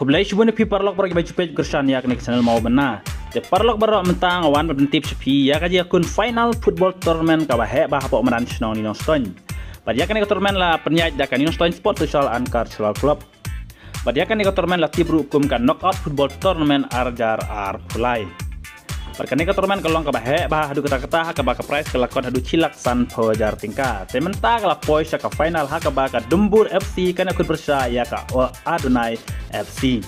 Kublai shubun pi parlok bagi baju page gersan ya kena channel mau benar. Te parlok barok mentang awan berdentip sepi ya kaji akun final football tournament ka bahe bah pok menan snong ni noston. Pada kan tournament la pernyaj da kan noston sport social and cultural club. Pada kan tournament la tib hukum kan knockout football tournament arjar ar pulai. Pada kan tournament kalong ka bahe bah hadu kata-kata ka ba ka prize kelakon hadu cilak san pojar tingkat. Te mentang la poi ka final ha ka ba ka Dumbur FC kan akun bersa ya ka Adonai FC.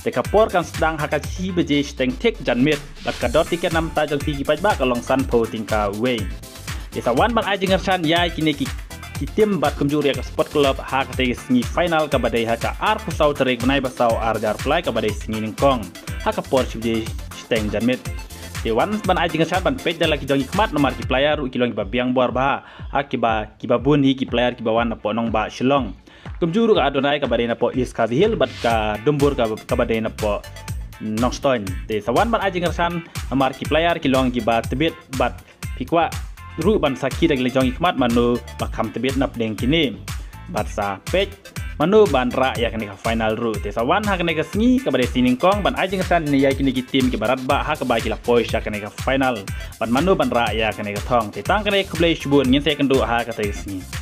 Dekapor kan sedang hakaci beje steng tek janmit bat kadot tiket 6 tajong pigi pajba kalong san po tingka way. Desa wan ban ajeng ngersan yai kini ki tim bat kumjuri ka sport club ha ka te singi final ka badai ha ka ar pusau terik benai basau arjar fly ka badai singi ningkong ha ka por beje steng janmit. Dewan ban ajeng ngersan ban pej lagi jongi kmat nomor ki player u kilong ba biang bor ba ha kiba bun hi ki player ki bawan po nong ba shilong. Kumjuru ka Adonai ka badai na po Iskazi Hill bat ka Dumbur ka badai na po Nongston. Te sawan ban ajeng ngersan amar ki player ki long ki ba tebet bat pikwa ru ban saki dag lejong ikmat manu bakam tebet nap deng kini. Bat sa pej manu ban ra ya kene ka final ru. Te sawan ha kene ka sngi ka badai siningkong ban ajeng ngersan ni ya kini ki tim ki barat ba ha ka ba ki la pois ya kene ka final. Ban manu ban ra ya kene ka thong. Te tang kene kublai shubun ngin se kendu ha ka te sngi.